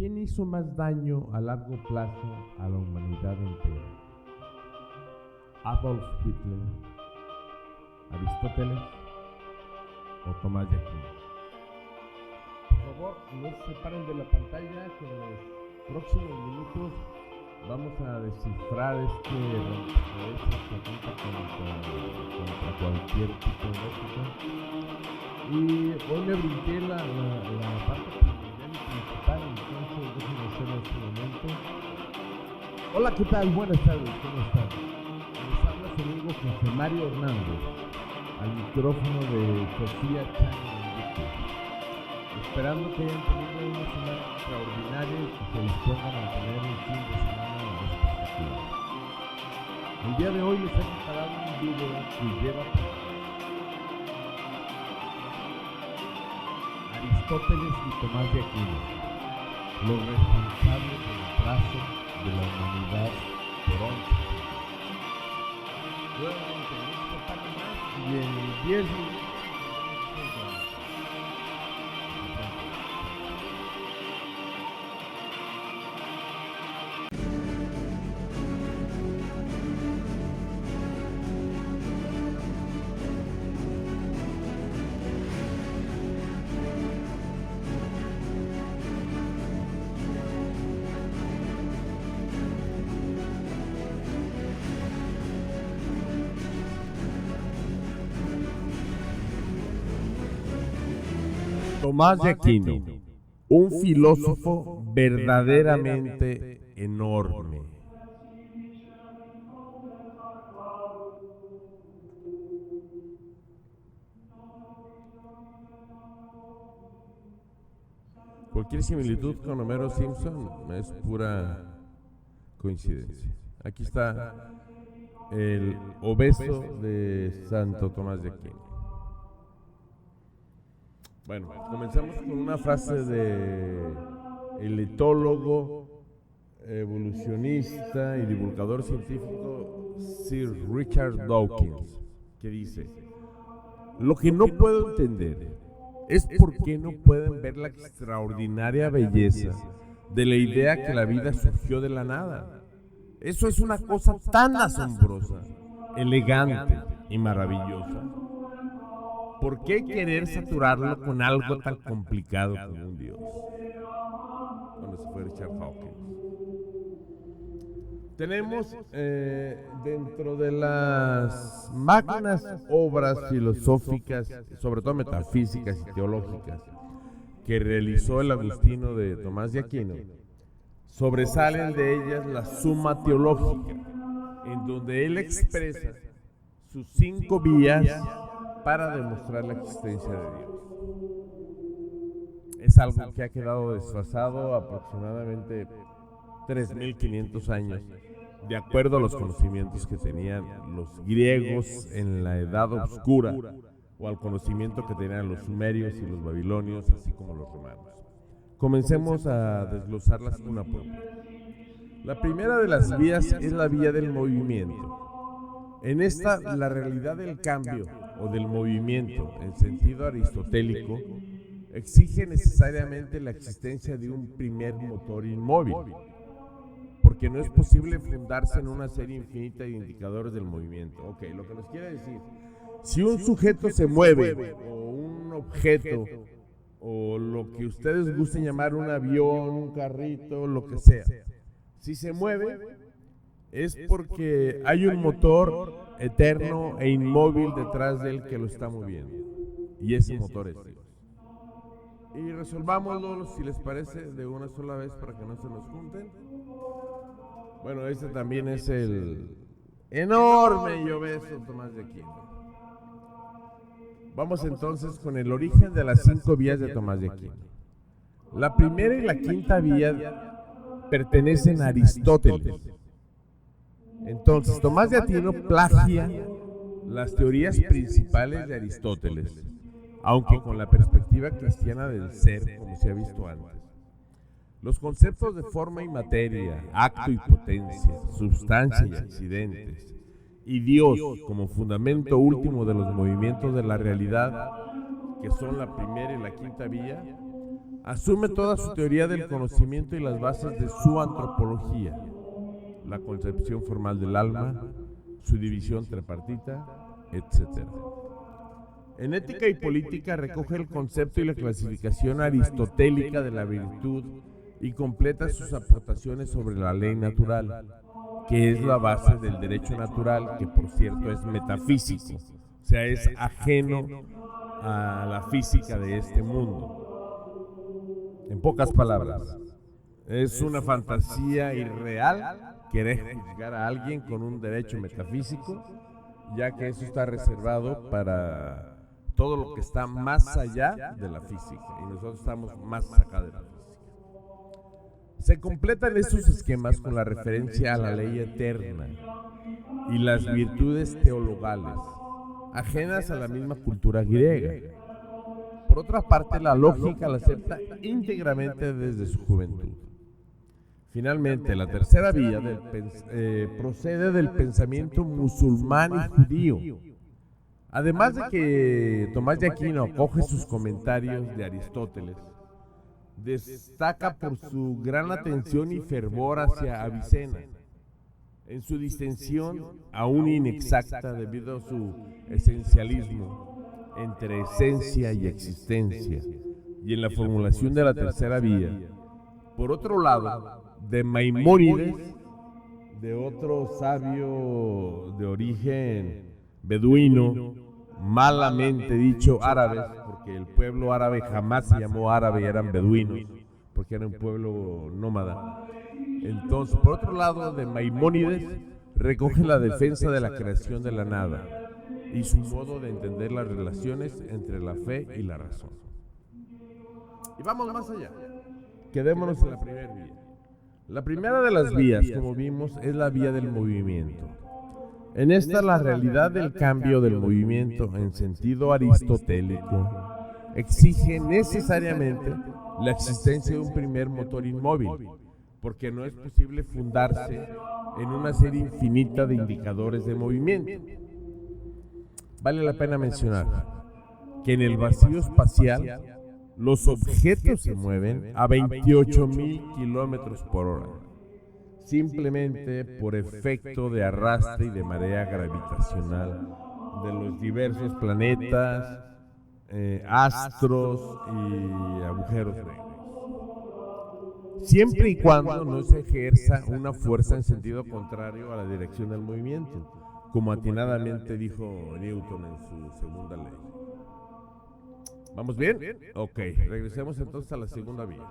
¿Quién hizo más daño a largo plazo a la humanidad entera? ¿Adolf Hitler, Aristóteles o Tomás de Aquino? Por favor, no se separen de la pantalla, que en los próximos minutos vamos a descifrar este rompecabezas que atenta contra cualquier tipo de lógica. Y hoy me brinqué la parte primordial y principal, entonces déjenme hacerlo en este momento. Hola, ¿qué tal? Buenas tardes, ¿cómo están? Les habla su amigo José Mario Hernández, al micrófono de Sofía Channel en YouTube. Esperando que hayan tenido una semana extraordinaria y que se dispongan a tener un fin de semana espectacular. El día de hoy les he preparado un video que lleva Aristóteles y Tomás de Aquino, los responsables del atraso de la humanidad por 11 siglos. Nuevamente, en este paso más y en 10 minutos. Tomás de Aquino, un filósofo verdaderamente enorme. Cualquier similitud con Homero Simpson es pura coincidencia. Aquí está el obeso de Santo Tomás de Aquino. Bueno, comenzamos con una frase de el etólogo, evolucionista y divulgador científico Sir Richard Dawkins, que dice: lo que no puedo entender es por qué no pueden ver la extraordinaria belleza de la idea que la vida surgió de la nada. Eso es una cosa tan asombrosa, elegante y maravillosa. ¿Por qué querer saturarlo con algo tan complicado como un Dios? Cuando se fue Richard Dawkins. Tenemos dentro de las magnas obras filosóficas, sobre todo metafísicas y teológicas, que realizó el agustino de Tomás de Aquino, sobresalen de ellas la Summa Theologica, en donde él expresa sus 5 vías para demostrar la existencia de Dios. Es algo que ha quedado desfasado aproximadamente 3.500 años, de acuerdo a los conocimientos que tenían los griegos en la Edad Oscura, o al conocimiento que tenían los sumerios y los babilonios, así como los romanos. Comencemos a desglosarlas una por una. La primera de las vías es la vía del movimiento. En esta, la realidad del cambio o del movimiento, en sentido aristotélico, exige necesariamente la existencia de un primer motor inmóvil, porque no es posible fundarse en una serie infinita de indicadores del movimiento. Ok, lo que nos quiere decir, si un sujeto se mueve, o un objeto, o lo que ustedes gusten llamar un avión, un carrito, lo que sea, si se mueve, es porque hay un motor eterno e inmóvil detrás de él que lo está moviendo. Y ese motor es Dios. Y resolvámoslo, si les parece, de una sola vez para que no se nos junten. Bueno, este también es el enorme y obeso Tomás de Aquino. Vamos entonces con el origen de las 5 vías de Tomás de Aquino. La primera y la quinta vía pertenecen a Aristóteles. Entonces, Tomás de Aquino plagia las teorías principales de Aristóteles, aunque con la perspectiva cristiana del ser, como se ha visto antes. Los conceptos de forma y materia, acto y potencia, sustancia y accidentes, y Dios como fundamento último de los movimientos de la realidad, que son la primera y la quinta vía, asume toda su teoría del conocimiento y las bases de su antropología, la concepción formal del alma, su división tripartita, etc. En Ética y Política recoge el concepto y la clasificación aristotélica de la virtud y completa sus aportaciones sobre la ley natural, que es la base del derecho natural, que por cierto es metafísico, o sea, es ajeno a la física de este mundo. En pocas palabras, es una fantasía irreal querer juzgar a alguien con un derecho metafísico, ya que eso está reservado para todo lo que está más allá de la física, y nosotros estamos más acá de la física. Se completan esos esquemas con la referencia a la ley eterna y las virtudes teologales, ajenas a la misma cultura griega. Por otra parte, la lógica la acepta íntegramente desde su juventud. Finalmente, la tercera vía procede del pensamiento musulmán y judío. Además de que Tomás de Aquino acoge sus comentarios de Aristóteles, destaca por su gran atención y fervor hacia Avicena, en su distensión aún inexacta debido a su esencialismo entre esencia y existencia, y en la formulación de la tercera vía. Por otro lado, de Maimónides, de otro sabio de origen beduino, malamente dicho árabes, porque el pueblo árabe jamás se llamó árabe, eran beduinos, porque era un pueblo nómada. Entonces, por otro lado, de Maimónides recoge la defensa de la creación de la nada y su modo de entender las relaciones entre la fe y la razón. Y vamos más allá. Quedémonos en la primera vía. La primera de las vías, como vimos, es la vía del movimiento. En esta, la realidad del cambio del movimiento en sentido aristotélico exige necesariamente la existencia de un primer motor inmóvil, porque no es posible fundarse en una serie infinita de indicadores de movimiento. Vale la pena mencionar que en el vacío espacial los objetos se mueven a 28.000 kilómetros por hora, simplemente por efecto de arrastre y de marea gravitacional de los diversos planetas, astros y agujeros negros. Siempre y cuando no se ejerza una fuerza en sentido contrario a la dirección del movimiento, como atinadamente dijo Newton en su segunda ley. ¿Vamos bien? Ok, regresemos entonces a la segunda vía.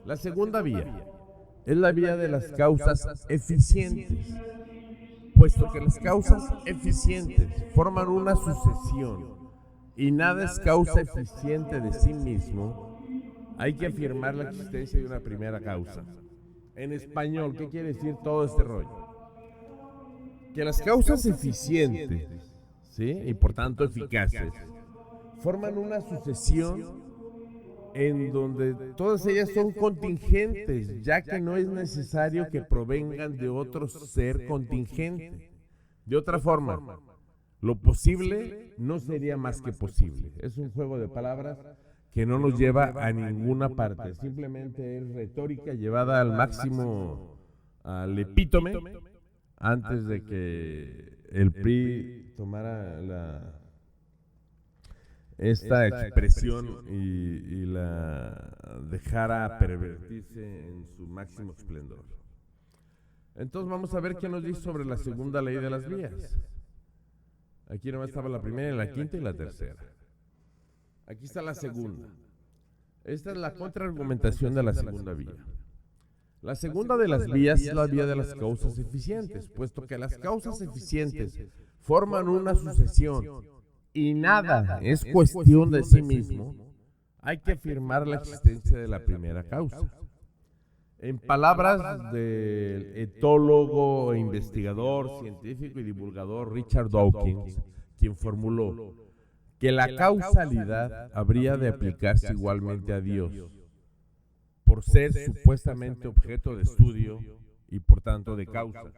La segunda vía es la vía de las causas eficientes, puesto que las causas eficientes forman una sucesión y nada es causa eficiente de sí mismo, hay que afirmar la existencia de una primera causa. En español, ¿qué quiere decir todo este rollo? Que las causas eficientes, ¿sí?, y por tanto eficaces, forman una sucesión en donde todas ellas son contingentes, ya que no es necesario que provengan de otro ser contingente. De otra forma, lo posible no sería más que posible. Es un juego de palabras que no nos lleva a ninguna parte, simplemente es retórica llevada al máximo, al epítome, antes de que el PRI tomara esta expresión y la dejara pervertirse en su máximo esplendor. Entonces vamos a ver qué nos dice sobre la segunda ley de las vías. Aquí nomás estaba la primera, la quinta y la tercera. Aquí está la segunda. Esta es la contraargumentación de la segunda vía. La segunda de las vías es la vía de las causas eficientes, puesto que las causas eficientes forman una sucesión y nada es cuestión de sí mismo, hay que afirmar la existencia de la primera causa. En palabras del etólogo, investigador, científico y divulgador Richard Dawkins, quien formuló que la causalidad habría de aplicarse igualmente a Dios, por ser supuestamente objeto de estudio y por tanto de causa,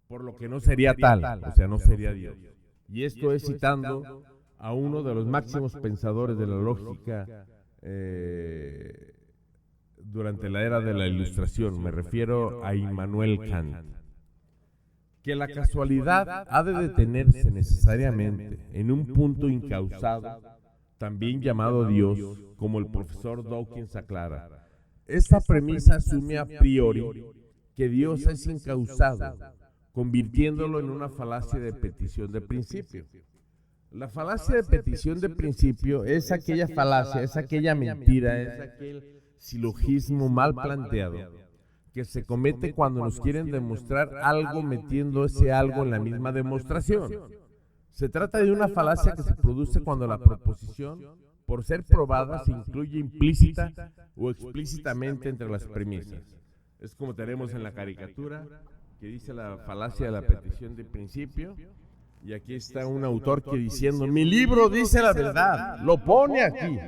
por lo que no sería tal, o sea, no sería Dios. Y esto es citando a uno de los máximos pensadores de la lógica durante la era de la Ilustración. Me refiero a Immanuel Kant. Que la casualidad ha de detenerse necesariamente en un punto incausado, también llamado Dios, como el profesor Dawkins aclara. Esta premisa asume a priori que Dios es incausado, convirtiéndolo en una falacia de petición de principio. La falacia de petición de principio es aquella falacia, es aquella mentira, es aquel silogismo mal planteado que se comete cuando nos quieren demostrar algo metiendo ese algo en la misma demostración. Se trata de una falacia que se produce cuando la proposición, por ser probada, se incluye implícita o explícitamente entre las premisas. Es como tenemos en la caricatura, que dice la falacia de la petición de principio, y aquí está un autor que diciendo, mi libro dice la verdad, lo pone aquí.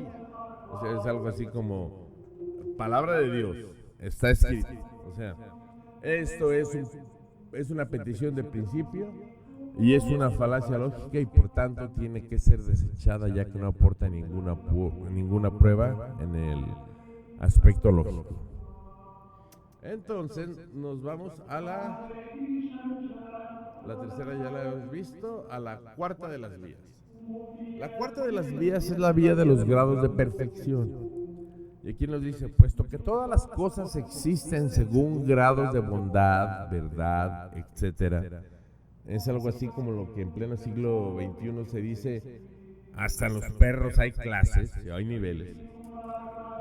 O sea, es algo así como, palabra de Dios, está escrito. O sea, esto es una petición de principio y es una falacia lógica y por tanto tiene que ser desechada ya que no aporta ninguna prueba en el aspecto lógico. Entonces nos vamos a la tercera, ya la hemos visto, a la cuarta de las vías. La cuarta de las vías es la vía de los grados de perfección. Y aquí nos dice, puesto que todas las cosas existen según grados de bondad, verdad, etc. Es algo así como lo que en pleno siglo XXI se dice, hasta en los perros hay clases, hay niveles.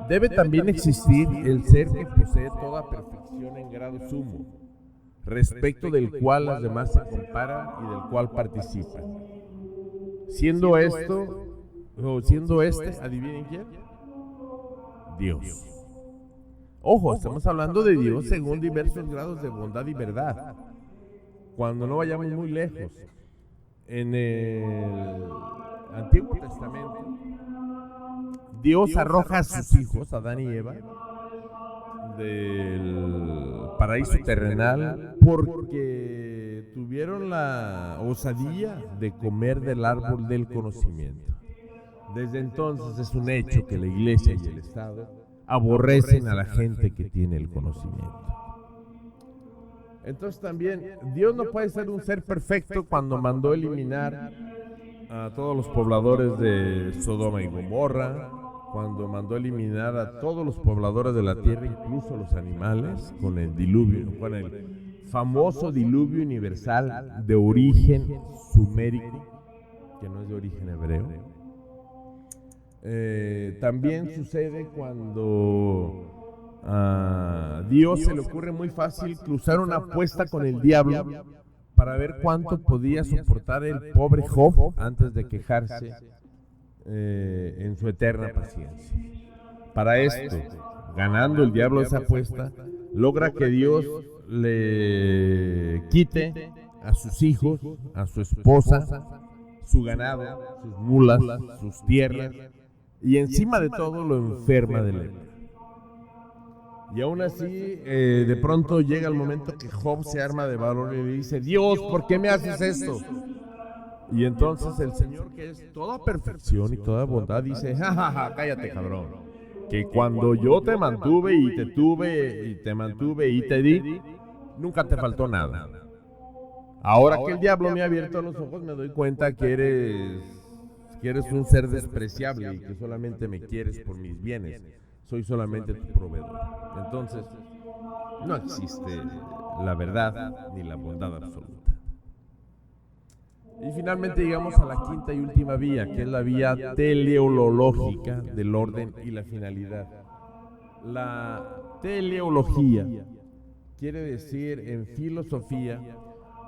Debe también existir el ser que posee toda perfección en grado sumo, respecto del cual las demás se comparan y del cual participan. Siendo este, adivinen quién, Dios. Ojo, estamos hablando de Dios según diversos grados de bondad y verdad. Cuando no vayamos muy lejos, en el Antiguo Testamento, Dios arroja a sus hijos, Adán y Eva, del paraíso terrenal porque tuvieron la osadía de comer del árbol del conocimiento. Desde entonces es un hecho que la Iglesia y el Estado aborrecen a la gente que tiene el conocimiento. Entonces también Dios no puede ser un ser perfecto cuando mandó eliminar a todos los pobladores de Sodoma y Gomorra, cuando mandó eliminar a todos los pobladores de la tierra, incluso los animales, con el diluvio, con el famoso diluvio universal de origen sumérico, que no es de origen hebreo. También sucede cuando a Dios se le ocurre muy fácil cruzar una apuesta con el diablo para ver cuánto podía soportar el pobre Job antes de quejarse en su eterna paciencia. Para esto, ganando el diablo esa apuesta, logra que Dios le quite a sus hijos, a su esposa, su ganado, sus mulas, sus tierras, y encima de todo lo enferma de lepra. Y aún así, de pronto llega el momento que Job se arma de valor y le dice, Dios, ¿por qué me haces esto? Y entonces el Señor, que es toda perfección y toda bondad, dice, jajaja, cállate, cabrón, que cuando yo te mantuve y te tuve y te mantuve y te di, nunca te faltó nada. Ahora que el diablo me ha abierto los ojos, me doy cuenta que eres un ser despreciable y que solamente me quieres por mis bienes. Soy solamente tu proveedor. Entonces, no existe la verdad ni la bondad absoluta. Y finalmente llegamos a la quinta y última vía, que es la vía teleológica del orden y la finalidad. La teleología quiere decir en filosofía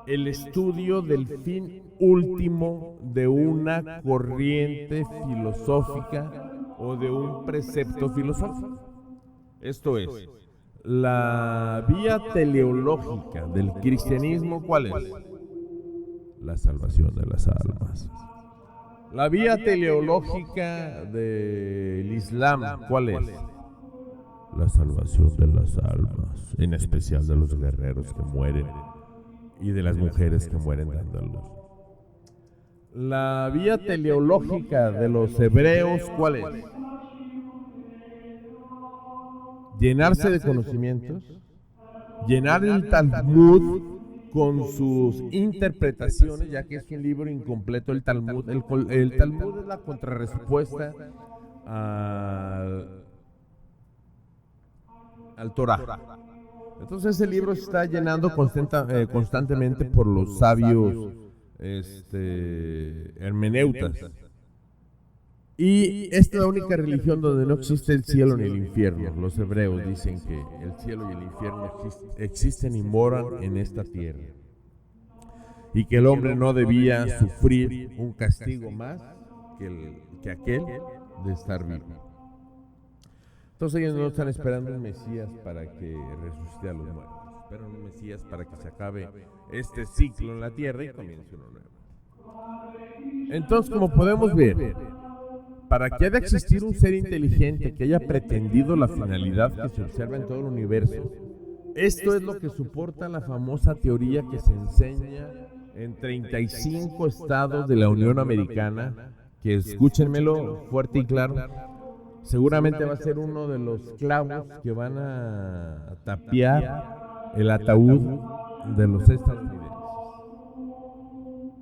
el estudio del fin último de una corriente filosófica o de un precepto filosófico. Esto es, la vía teleológica del cristianismo, ¿cuál es? La salvación de las almas. La vía teleológica del Islam, ¿cuál es? La salvación de las almas, en especial de los guerreros que mueren y de las mujeres que mueren dando a luz. La vía teleológica de los hebreos, ¿cuál es? Llenarse de conocimientos, llenar el Talmud con sus interpretaciones, ya que es un libro incompleto el Talmud. El Talmud es la contrarrespuesta al Torah. Entonces ese libro se está llenando constantemente por los sabios hermeneutas. Y esta es la única religión donde no existe el cielo ni el infierno. Los hebreos dicen que el cielo y el infierno existen y moran en esta tierra. Y que el hombre no debía sufrir un castigo más que aquel de estar vivo. Entonces ellos no están esperando un Mesías para que resucite a los muertos. Esperan un Mesías para que se acabe este ciclo en la tierra y comience uno nuevo. Entonces, como podemos ver, para que haya existir un ser inteligente que haya pretendido la finalidad que se observa en todo el universo, esto es lo que soporta la famosa teoría que se enseña en 35 estados de la Unión Americana, que escúchenmelo fuerte y claro, seguramente va a ser uno de los clavos que van a tapiar el ataúd de los estadounidenses.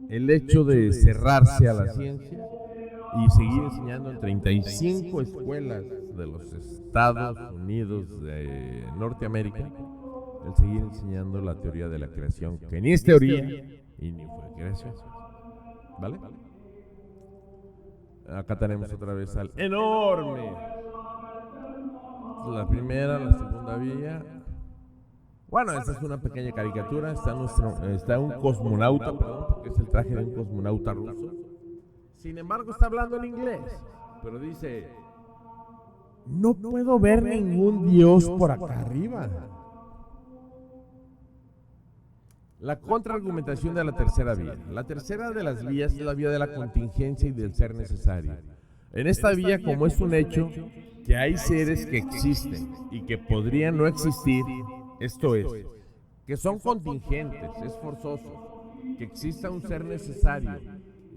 El hecho de cerrarse a la ciencia y seguir enseñando en 35 escuelas de los Estados Unidos de Norteamérica, el seguir enseñando la teoría de la creación, que ni es teoría y ni fue creación. ¿Vale? Acá tenemos otra vez al enorme. La primera, la segunda vía. Bueno, esta es una pequeña caricatura. Está un cosmonauta, perdón, porque es el traje de un cosmonauta ruso. Sin embargo, está hablando en inglés. Pero dice: no puedo ver ningún dios por acá arriba. La contraargumentación de la tercera vía. La tercera de las vías es la vía de la contingencia y del ser necesario. En esta vía, como es un hecho que hay seres que existen y que podrían no existir, esto es, que son contingentes, es forzoso que exista un ser necesario,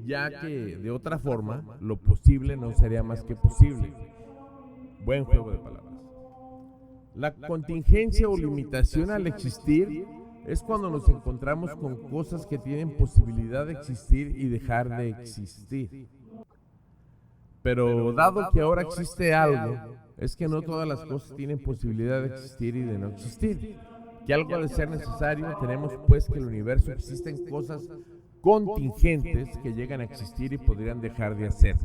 ya que de otra forma lo posible no sería más que posible. Buen juego de palabras. La contingencia o limitación al existir es cuando nos encontramos con cosas que tienen posibilidad de existir y dejar de existir. Pero dado que ahora existe algo, es que no todas las cosas tienen posibilidad de existir y de no existir. Que algo de ser necesario, tenemos pues que en el universo existen cosas contingentes que llegan a existir y podrían dejar de hacer.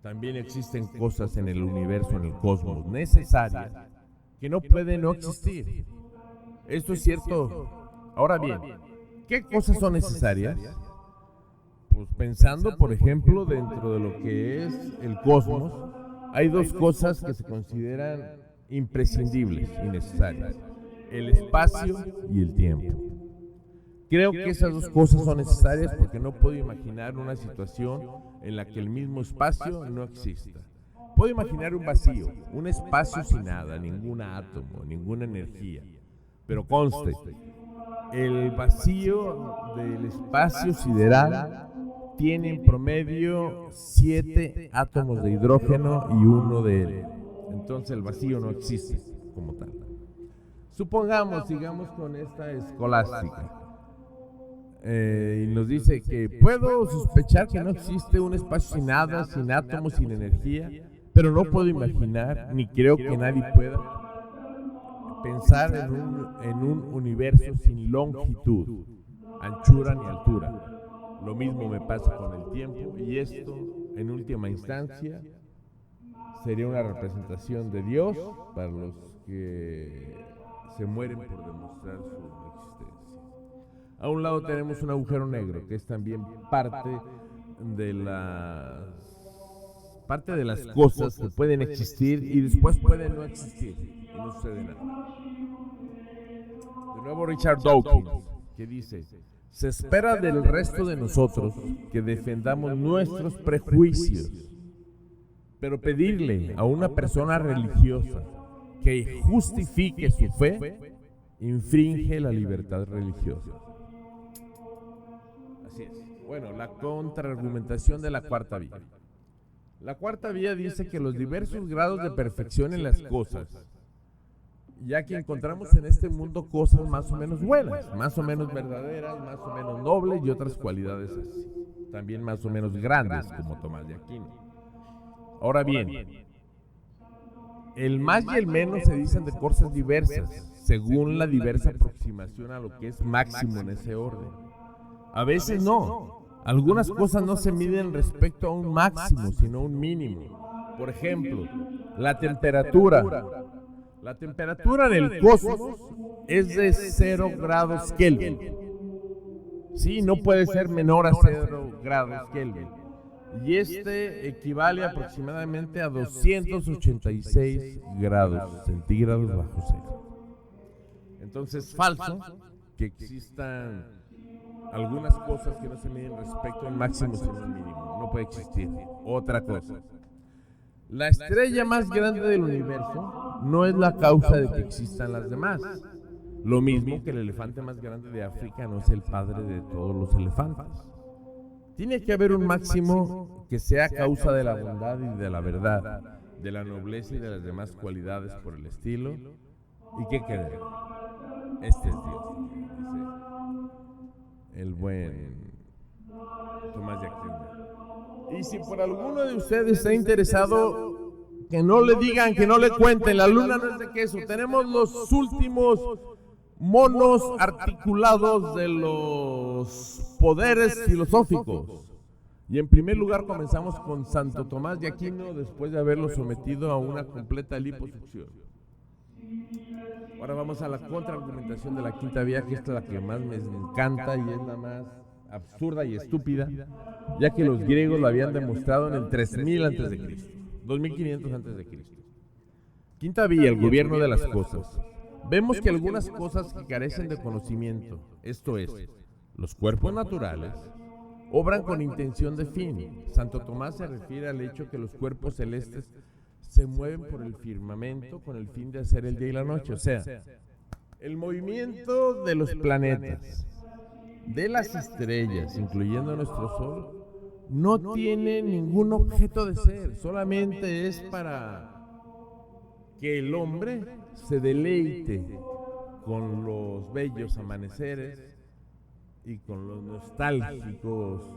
También existen cosas en el universo, en el cosmos, necesarias, que no pueden no existir. Esto es cierto. Ahora bien, ¿qué cosas son necesarias? Pues pensando, por ejemplo, dentro de lo que es el cosmos, hay dos cosas que se consideran imprescindibles y necesarias: el espacio y el tiempo. Creo que esas dos cosas son necesarias porque no puedo imaginar una situación en la que el mismo espacio no exista. Puedo imaginar un vacío, un espacio sin nada, ningún átomo, ninguna energía. Pero conste, el vacío del espacio sideral tiene en promedio 7 átomos de hidrógeno y 1 de helio. Entonces el vacío no existe como tal. Supongamos, sigamos con esta escolástica. Y nos dice que puedo sospechar que no existe un espacio sin nada, sin átomos, sin energía, pero no puedo imaginar, ni creo que nadie pueda pensar en un universo sin longitud, anchura ni altura. Lo mismo me pasa con el tiempo, y esto, en última instancia, sería una representación de Dios para los que se mueren por demostrar su existencia. A un lado tenemos un agujero negro, que es también parte de las cosas que pueden existir y después pueden no existir y no sucede nada. De nuevo Richard Dawkins, que dice: se espera del resto de nosotros que defendamos nuestros prejuicios, pero pedirle a una persona religiosa que justifique su fe infringe la libertad religiosa. Así es. Bueno, la contraargumentación de la cuarta vía. La cuarta vía dice que los diversos grados de perfección en las cosas, ya que encontramos en este mundo cosas más o menos buenas, más o menos verdaderas, más o menos nobles y otras cualidades así, también más o menos grandes, como Tomás de Aquino. Ahora bien, el más y el menos se dicen de cosas diversas, según la diversa aproximación a lo que es máximo en ese orden. A veces no. Algunas cosas no se miden respecto a un máximo, sino a un mínimo. Por ejemplo, la temperatura. La temperatura en el cosmos es de 0 grados Kelvin. Sí, no puede ser menor a 0 grados Kelvin. Y este equivale aproximadamente a 286 grados centígrados bajo cero. Entonces, falso que existan algunas cosas que no se miden respecto al máximo sino al mínimo. No puede existir. Otra cosa. La estrella más grande del universo no es la causa de que existan las demás. Lo mismo que el elefante más grande de África no es el padre de todos los elefantes. Tiene que haber un máximo que sea causa de la bondad y de la verdad, de la nobleza y de las demás cualidades por el estilo. ¿Y qué creen? Este es Dios, dice el buen Tomás de Aquino. Y si por alguno de ustedes está interesado, que no le digan, que no le cuenten, la luna no es de queso. Tenemos los últimos monos articulados de los poderes filosóficos. Y en primer lugar comenzamos con Santo Tomás de Aquino, después de haberlo sometido a una completa liposucción. Ahora vamos a la contraargumentación de la quinta vía, que es la que más me encanta y es la más absurda y estúpida, ya que los griegos lo habían demostrado en el 3000 a.C., 2500 a.C. Quinta vía, el gobierno de las cosas. Vemos que algunas cosas que carecen de conocimiento, esto es, los cuerpos naturales, obran con intención de fin. Santo Tomás se refiere al hecho que los cuerpos celestes se mueven por el firmamento con el fin de hacer el día y la noche. O sea, el movimiento de los planetas, de las estrellas, incluyendo nuestro Sol, no tiene ningún objeto de ser, solamente es para que el hombre se deleite con los bellos amaneceres y con los nostálgicos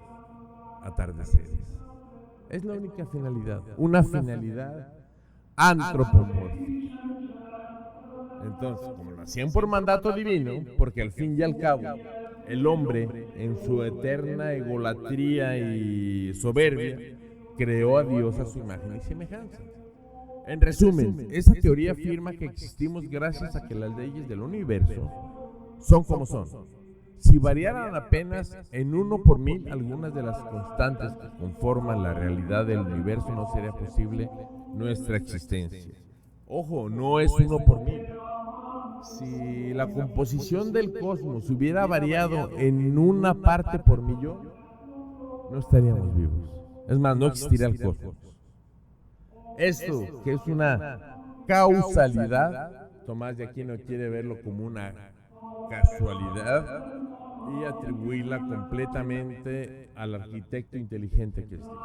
atardeceres. Es la única finalidad, una finalidad antropomórfica. Entonces, como lo hacían por mandato divino, porque al fin y al cabo el hombre, en su eterna egolatría y soberbia, creó a Dios a su imagen y semejanza. En resumen, esa teoría afirma que existimos gracias a que las leyes del universo son como son. Si variaran apenas en 1 por 1000 algunas de las constantes que conforman la realidad del universo, no sería posible nuestra existencia. Ojo, no es 1 por 1000. Si la composición del cosmos hubiera variado en una parte por millón, no estaríamos vivos. Es más, no existiría el cosmos. Esto, que es una causalidad, Tomás de Aquino quiere verlo como una casualidad y atribuirla completamente al arquitecto inteligente que es Dios.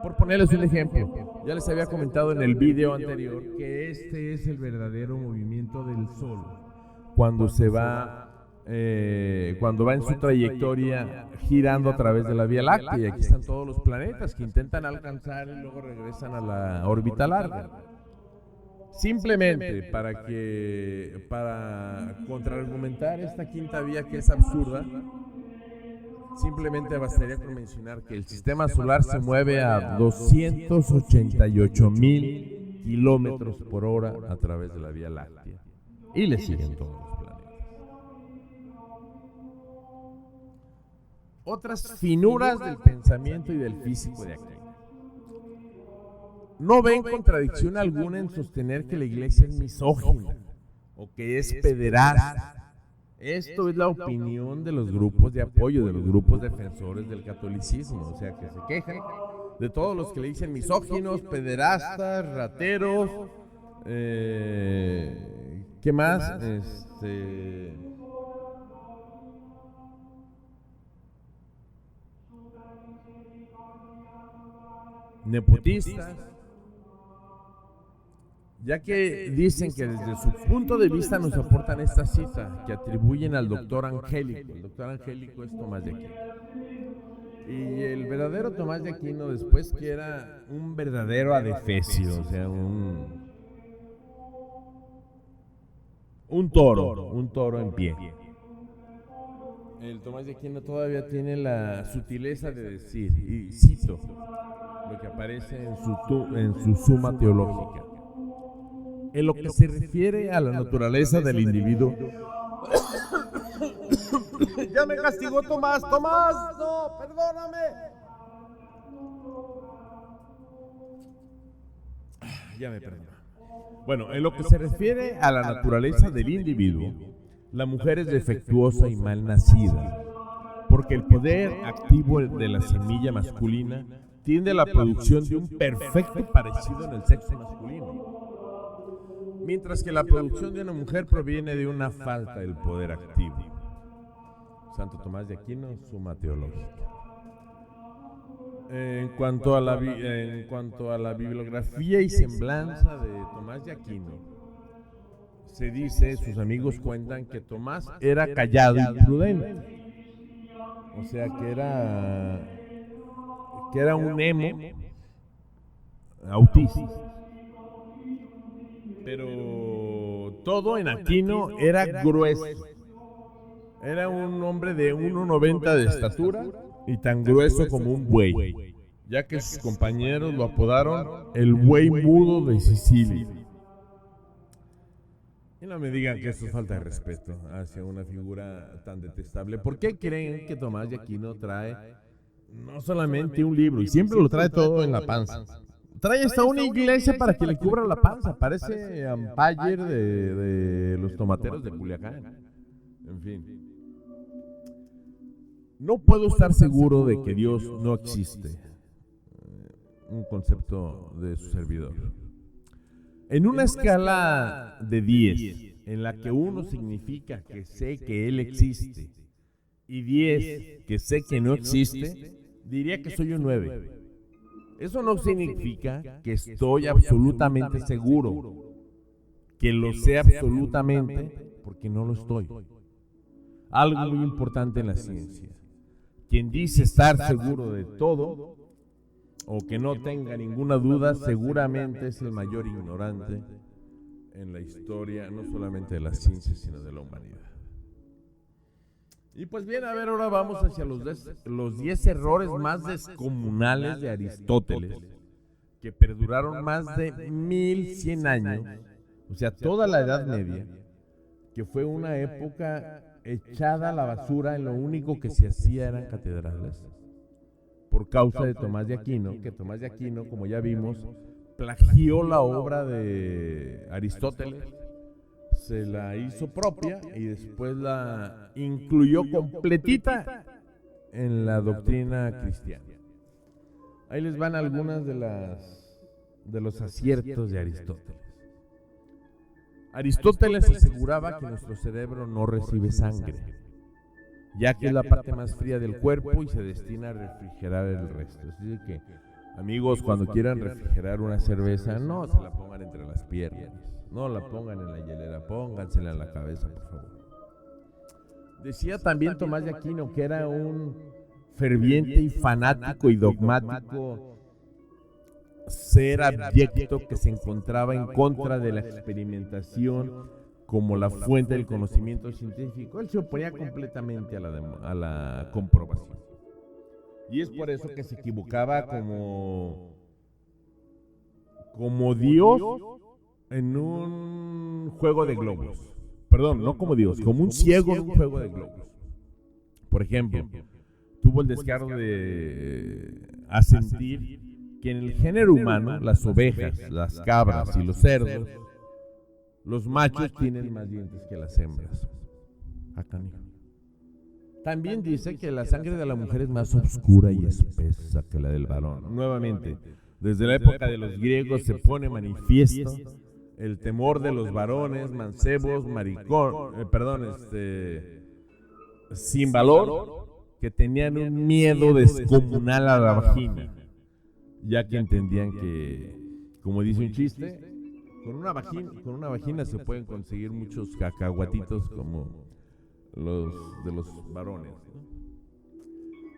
Por ponerles un ejemplo, ya les había comentado en el video anterior que este es el verdadero movimiento del Sol cuando va en su trayectoria girando a través de la Vía Láctea, y aquí están todos los planetas que intentan alcanzar y luego regresan a la órbita larga. Simplemente para contraargumentar esta quinta vía que es absurda, simplemente bastaría con mencionar que el sistema solar se mueve a 288,000 kilómetros por hora a través de la Vía Láctea y le siguen todos los planetas. Otras finuras del pensamiento y del físico de aquí. No ven contradicción alguna en sostener que la iglesia es misógina o que es pederasta. Esto es la opinión de los grupos de apoyo, de los grupos defensores del catolicismo, o sea, que se quejan de todos los que le dicen misóginos, pederastas, rateros, ¿qué más? nepotistas, ya que dicen que desde su punto de vista nos aportan esta cita que atribuyen al doctor Angélico. El doctor Angélico es Tomás de Aquino. Y el verdadero Tomás de Aquino después, que era un verdadero adefesio, o sea, un toro en pie. El Tomás de Aquino todavía tiene la sutileza de decir, y cito lo que aparece en su Suma Teológica: en lo que se refiere a la naturaleza del individuo. Ya me castigó Tomás, no, perdóname. Ya me perdonó. Bueno, en lo que se refiere a la naturaleza del individuo, la mujer es defectuosa y mal nacida, porque el poder activo de la semilla masculina tiende a la producción de un perfecto parecido en el sexo masculino, mientras que la producción de una mujer proviene de una falta del poder activo. Santo Tomás de Aquino, Suma Teológica. En cuanto a la bibliografía y semblanza de Tomás de Aquino, se dice, sus amigos cuentan, que Tomás era callado y prudente. O sea, que era un emo autista. Pero todo en Aquino era grueso. Era un hombre de 1,90 de estatura y tan grueso como un buey, ya que sus compañeros lo apodaron el buey mudo de Sicilia. Y no me digan que esto es falta de respeto hacia una figura tan detestable. ¿Por qué creen que Tomás de Aquino trae no solamente un libro, y siempre lo trae todo en la panza? Trae hasta una iglesia para que le cubra la panza. Parece Empire de los tomateros de Culiacán. En fin. No puedo estar seguro de que Dios no existe. Un concepto de su servidor. En una escala de 10, en la que 1 significa que sé que Él existe y 10 que sé que no existe, diría que soy un 9. Eso no significa que estoy absolutamente seguro, que lo sé absolutamente, porque no lo estoy. Algo muy importante en la ciencia: quien dice estar seguro de todo, o que no tenga ninguna duda, seguramente es el mayor ignorante en la historia, no solamente de la ciencia, sino de la humanidad. Y pues bien, a ver, ahora vamos hacia los 10 errores más descomunales de Aristóteles, que perduraron más de 1100 años, o sea, toda la Edad Media, que fue una época echada a la basura. En lo único que se hacía eran catedrales, por causa de Tomás de Aquino, que Tomás de Aquino, como ya vimos, plagió la obra de Aristóteles, se la hizo propia y después la incluyó completita en la doctrina cristiana. Ahí les van algunas de los aciertos de Aristóteles. Aristóteles aseguraba que nuestro cerebro no recibe sangre, ya que es la parte más fría del cuerpo y se destina a refrigerar el resto. Es decir que, amigos, cuando quieran refrigerar una cerveza, no se la pongan entre las piernas, no la pongan en la hielera, póngansela en la cabeza, por favor. Decía también Tomás de Aquino que era un ferviente y fanático y dogmático ser abyecto que se encontraba en contra de la experimentación como la fuente del conocimiento científico. Él se oponía completamente a la comprobación. Y es por eso que se equivocaba como Dios en un juego de globos. Perdón, no como Dios, como un ciego en un juego de globos. Por ejemplo, tuvo el descaro de asentir que en el género humano, las ovejas, las cabras y los cerdos, los machos tienen más dientes que las hembras. Acá no. También dice que la sangre de la mujer es más oscura y espesa que la del varón. Nuevamente, desde la época de los griegos se pone manifiesto el temor de los varones mancebos, sin valor, que tenían un miedo descomunal a la vagina. ya que entendían que, como dice un chiste, con una vagina se pueden conseguir muchos cacahuatitos como los de los varones, ¿no?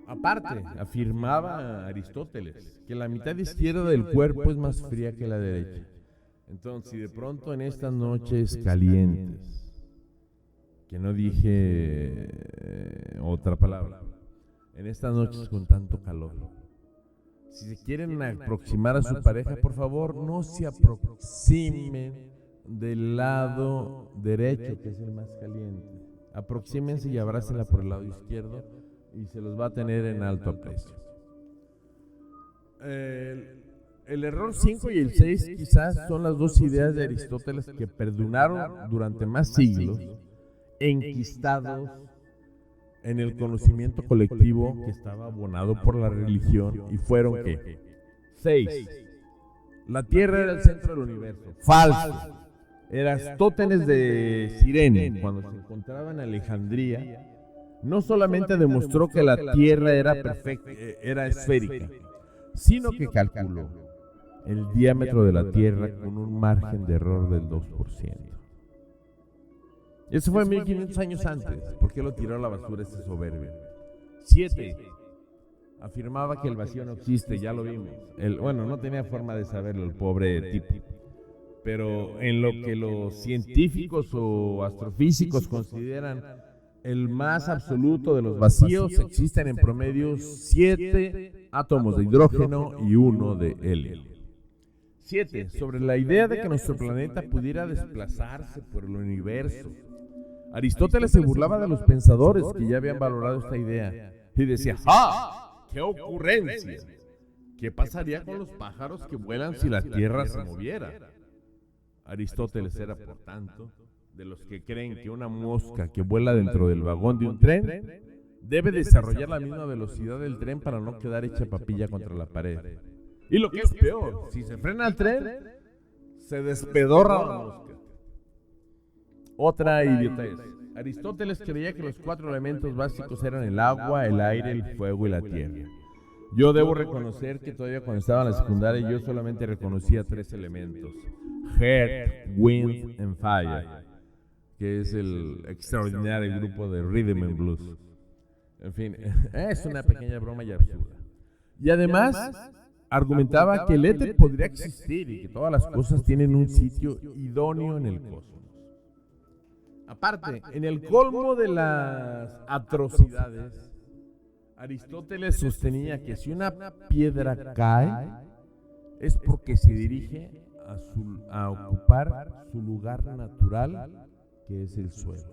Aparte, afirmaba Aristóteles que la mitad izquierda del cuerpo es más fría que la derecha. Entonces, si de pronto en estas noches calientes, que no dije otra palabra, en estas noches con tanto calor, si se quieren aproximar a su pareja, por favor, no se aproximen del lado derecho, que es el más caliente. Aproxímense y abrácenla por el lado izquierdo y se los va a tener en alto aprecio. El error 5 y el 6 quizás son las dos ideas de Aristóteles que perduraron durante más siglos, enquistados en el conocimiento colectivo que estaba abonado por la religión, y fueron que 6. La Tierra era el centro del universo. Falso. Eratóstenes de Cirene, cuando se encontraba en Alejandría, no solamente demostró que la Tierra era perfecta, era esférica, sino que calculó el diámetro de la Tierra con un margen de error del 2%. Eso fue 1500 años antes. ¿Por qué lo tiró a la basura este soberbio? 7. Afirmaba que el vacío no existe, ya lo vimos. Bueno, no tenía forma de saberlo el pobre tipo. Pero en lo que los científicos o astrofísicos consideran el más absoluto de los vacíos, existen en promedio 7 átomos de hidrógeno y 1 de helio. 7. Sobre la idea de que nuestro planeta pudiera desplazarse por el universo. Aristóteles se burlaba de los pensadores que ya habían valorado esta idea y decía: ¡ah! ¡Qué ocurrencia! ¿Qué pasaría con los pájaros que vuelan si la Tierra se moviera? Aristóteles era, por tanto, de los que creen que una mosca que vuela dentro del vagón de un tren debe desarrollar la misma velocidad del tren para no quedar hecha papilla contra la pared. Y lo que es peor, si se frena el tren, se despedorra la mosca. Otra idiotez. Aristóteles creía que los 4 elementos básicos eran el agua, el aire, el fuego y la tierra. Yo debo reconocer que todavía cuando estaba en la secundaria yo solamente reconocía 3 elementos: Earth, Wind and Fire, que es el extraordinario grupo de Rhythm and Blues. En fin, es una pequeña broma y absurda. Y además argumentaba que el éter podría existir y que todas las cosas tienen un sitio idóneo en el cosmos. Aparte, en el colmo de las atrocidades, Aristóteles sostenía que si una piedra cae es porque se dirige a ocupar su lugar natural, que es el suelo.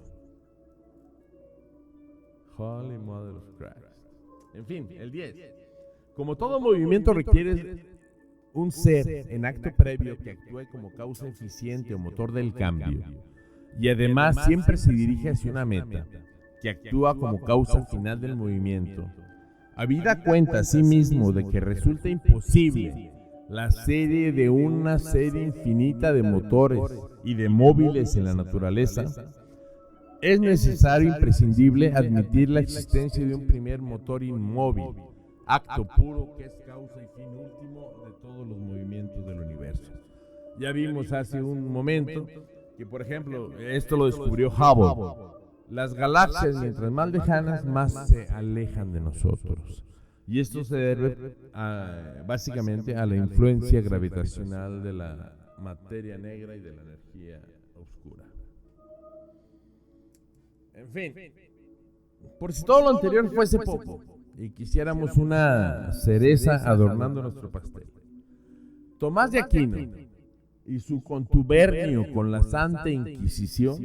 Holy Mother of Christ. En fin, el 10. Como todo movimiento requiere un ser en acto previo que actúe como causa eficiente o motor del cambio, y además siempre se dirige hacia una meta, que actúa como causa final del movimiento. Habida cuenta a sí mismo de que resulta imposible la serie de una serie infinita de motores y de móviles en la naturaleza, es necesario, imprescindible, admitir la existencia de un primer motor inmóvil, acto puro que es causa y fin último de todos los movimientos del universo. Ya vimos hace un momento que, por ejemplo, esto lo descubrió Hubble. Las galaxias, mientras más lejanas, más se alejan de nosotros. Y esto se debe básicamente a la influencia gravitacional de la materia negra y de la energía oscura. En fin, por si todo lo anterior fuese poco y quisiéramos una cereza adornando nuestro pastel, Tomás de Aquino y su contubernio con la Santa Inquisición,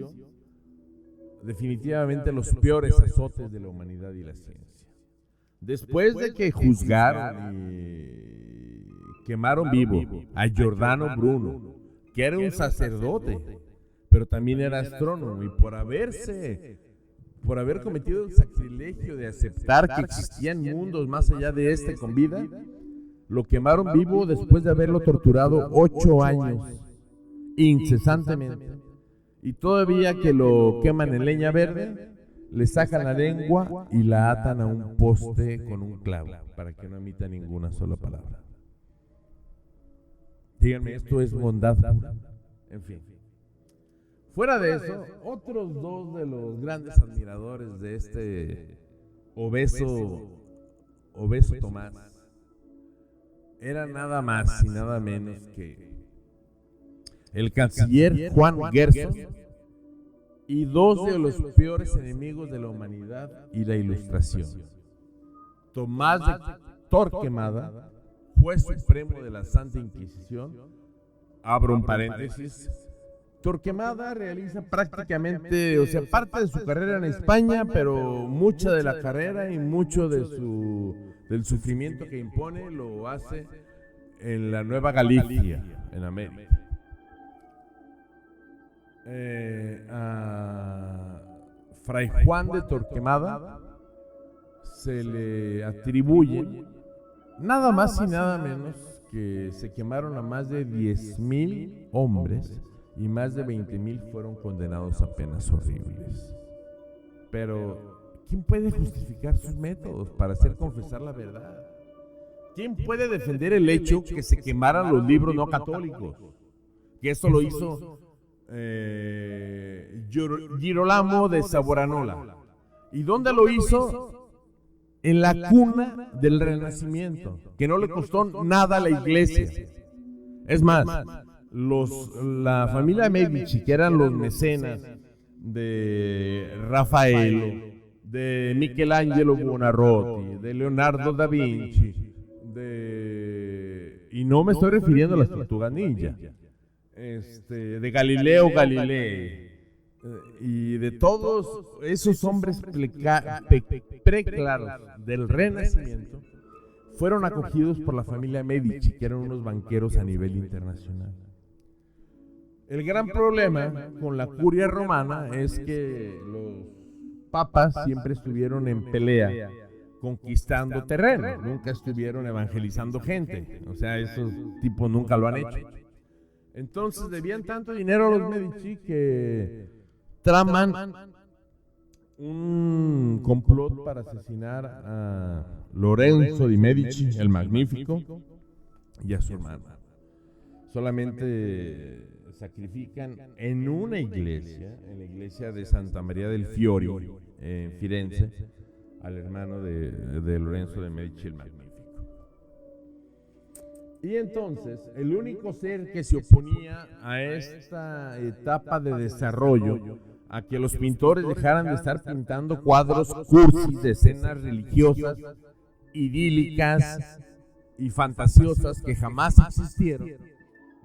definitivamente los peores azotes de la humanidad y la ciencia. Después de que juzgaron y quemaron vivo a Giordano Bruno, que era un sacerdote, pero también era astrónomo, y por haber cometido el sacrilegio de aceptar que existían mundos más allá de este con vida, lo quemaron vivo después de haberlo torturado 8 años incesantemente. Y todavía que lo queman en leña verde, le sacan la lengua y la atan a un poste con un clavo para que no emita ninguna sola palabra. Díganme, esto es bondad pura. En fin. Fuera de eso, otros dos de los grandes admiradores de este obeso Tomás eran nada más y nada menos que el canciller Juan Gerson y dos de los peores enemigos de la humanidad y la Ilustración. Tomás de Torquemada, juez supremo de la Santa Inquisición. Abro un paréntesis. Torquemada realiza prácticamente, o sea, parte de su carrera en España, pero mucha de la carrera y mucho del sufrimiento que impone lo hace en la Nueva Galicia, en América. A Fray Juan de Torquemada se le atribuye nada más y nada menos que se quemaron a más de 10,000 hombres y más de 20,000 fueron condenados a penas horribles. Pero ¿quién puede justificar sus métodos para hacer confesar la verdad? ¿Quién puede defender el hecho que se quemaran los libros no católicos? Que eso lo hizo Girolamo de Savonarola. ¿Y dónde lo hizo? En la cuna del Renacimiento, que no le costó nada a la iglesia. Es más, la familia Medici, que eran los mecenas de Rafaelo, de Michelangelo Buonarroti, de Leonardo da Vinci, y no me estoy refiriendo a las tortugas ninja, de Galileo Galilei, y de todos esos hombres preclaros del Renacimiento, fueron acogidos por la familia Medici, que eran unos banqueros a nivel internacional. El gran problema con la curia romana es que los papas siempre estuvieron en pelea, conquistando terreno, nunca estuvieron evangelizando gente. O sea, esos tipos nunca lo han hecho. Entonces debían tanto dinero a los Medici que traman un complot para asesinar a Lorenzo de Medici, el Magnífico, y a su hermano. Solamente sacrifican en una iglesia, en la iglesia de Santa María del Fiori, en Firenze, al hermano de Lorenzo de Medici, el Magnífico. Y entonces, el único ser que se oponía a esta etapa de desarrollo, a que los pintores dejaran de estar pintando cuadros cursis de escenas religiosas, idílicas y fantasiosas que jamás existieron,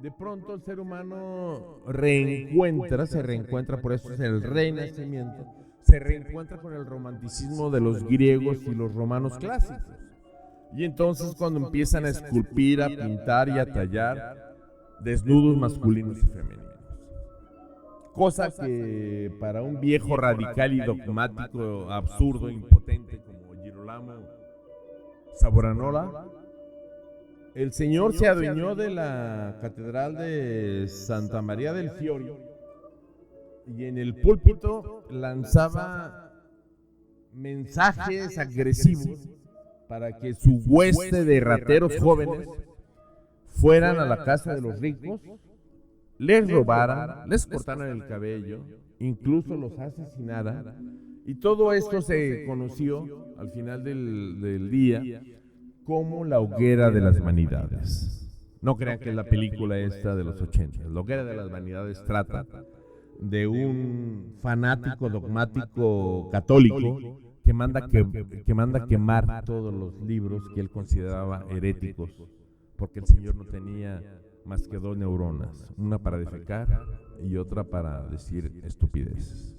de pronto el ser humano se reencuentra, por eso es el Renacimiento, se reencuentra con el romanticismo de los griegos y los romanos clásicos. Y entonces cuando empiezan a esculpir, a pintar y a tallar desnudos masculinos y femeninos. Cosa que para un viejo radical y dogmático, absurdo, impotente como Girolamo Savonarola, el señor se adueñó de la catedral de Santa María del Fiori y en el púlpito lanzaba mensajes agresivos para que su hueste de rateros jóvenes fueran a la casa de los ricos, les robaran, les cortaran el cabello, incluso los asesinaran. Y todo esto se conoció al final del día como la hoguera de las vanidades. No crean que es la película esta de los 80. La hoguera de las vanidades trata de un fanático dogmático católico que manda quemar todos los libros que él consideraba heréticos, porque el Señor no tenía más que dos neuronas, una para defecar y otra para decir estupideces.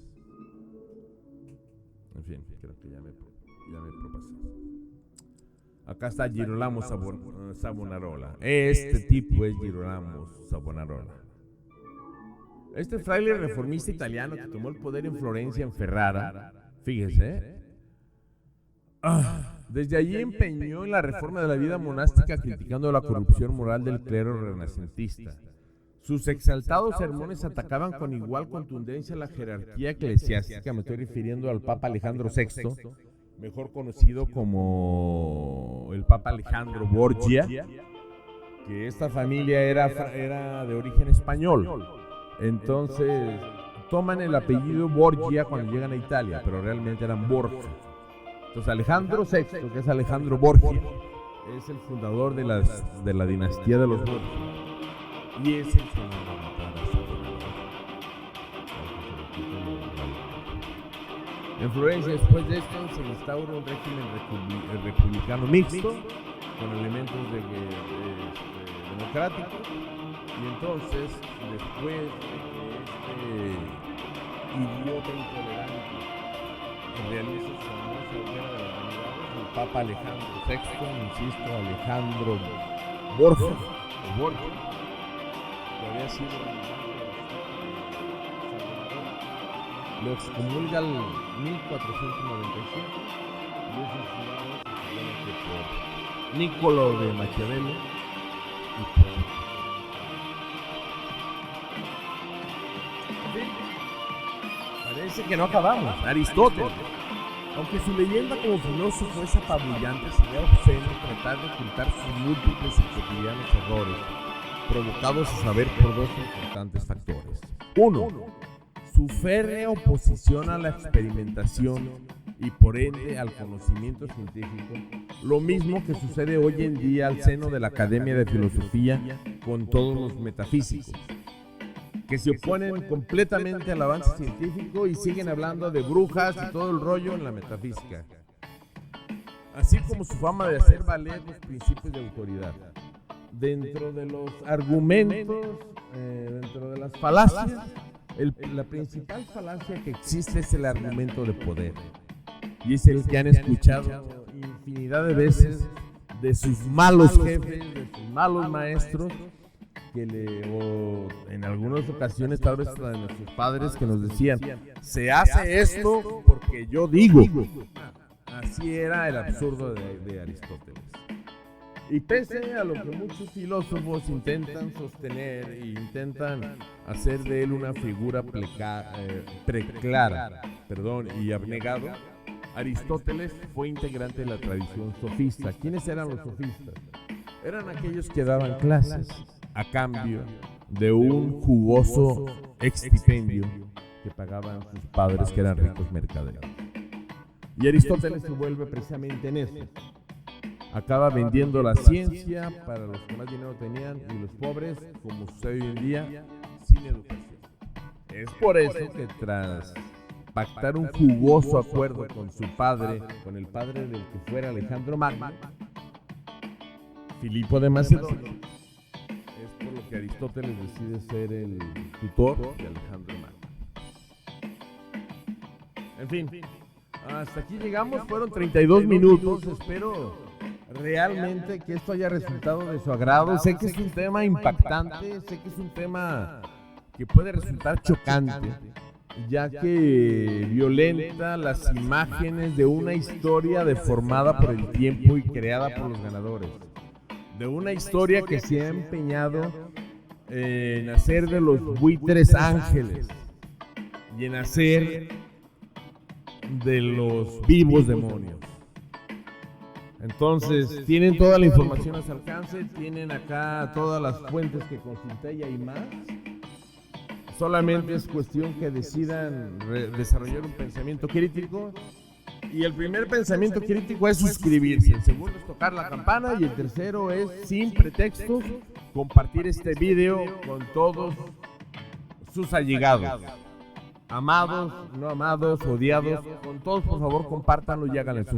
En fin, creo que ya me propasé. Acá está Girolamo Savonarola. Este tipo es Girolamo Savonarola. Este fraile reformista italiano que tomó el poder en Florencia, en Ferrara, fíjese, desde allí empeñó en la reforma de la vida monástica, criticando la corrupción moral del clero renacentista. Sus exaltados sermones atacaban con igual contundencia la jerarquía eclesiástica. Me estoy refiriendo al Papa Alejandro VI, mejor conocido como el Papa Alejandro Borgia, que esta familia era de origen español. Entonces toman el apellido Borgia cuando llegan a Italia, pero realmente eran Borgia. Entonces Alejandro VI, que es Alejandro Borgia, es el fundador de la dinastía de los Borgia y es el que manda a matar a esta familia. En Florencia, después de esto, se instaura un régimen republicano mixto con elementos democráticos, y entonces, después de que este idiota intolerante realiza su famosa guerra de las humanidades, el Papa Alejandro VI, insisto, Alejandro Borgia, que había sido lo excomulga en 1497 y es asesinado por Niccolò de Maquiavelo y por parece que no acabamos. Aristóteles, aunque su leyenda como filósofo es apabullante, sería obsceno tratar de ocultar sus múltiples y cotidianos errores, provocados a saber por dos importantes factores. 1. Su férrea oposición a la experimentación y por ende al conocimiento científico, lo mismo que sucede hoy en día al seno de la Academia de Filosofía con todos los metafísicos, que se oponen completamente al avance científico y siguen hablando de brujas y todo el rollo en la metafísica, así como su fama de hacer valer los principios de autoridad. Dentro de los argumentos, dentro de las falacias, la principal falacia que existe es el argumento de poder, y es el que han escuchado infinidad de veces de sus malos jefes, de sus malos maestros, o en algunas ocasiones tal vez de nuestros padres, que nos decían: se hace esto porque yo digo. Así era el absurdo de Aristóteles. Y pese a lo que muchos filósofos intentan sostener e intentan hacer de él una figura preclara y abnegado, Aristóteles fue integrante de la tradición sofista. ¿Quiénes eran los sofistas? Eran aquellos que daban clases a cambio de un jugoso exstipendio que pagaban sus padres, que eran ricos mercaderes. Y Aristóteles se vuelve precisamente en eso. Acaba vendiendo la ciencia para los que más dinero tenían y los pobres, como sucede hoy en día, sin educación. Es por eso que tras pactar un jugoso acuerdo con su padre, con el padre del que fuera Alejandro Magno, Filipo de Macedonia, es por lo que Aristóteles decide ser el tutor de Alejandro Magno. En fin, hasta aquí llegamos, fueron 32 minutos, espero realmente que esto haya resultado de su agrado. Sé que es un tema impactante, sé que es un tema que puede resultar chocante, ya que violenta las imágenes de una historia deformada por el tiempo y creada por los ganadores, de una historia que se ha empeñado en hacer de los buitres ángeles y en hacer de los vivos demonios. Entonces, tienen toda la información a su alcance, tienen acá todas las fuentes que consulté y hay más. Solamente es cuestión que decidan desarrollar un pensamiento crítico. Y el primer pensamiento crítico es suscribirse, el segundo es tocar la campana y el tercero es, sin pretextos, compartir este video con todos sus allegados. Amados, no amados, odiados, con todos por favor compártanlo y háganle su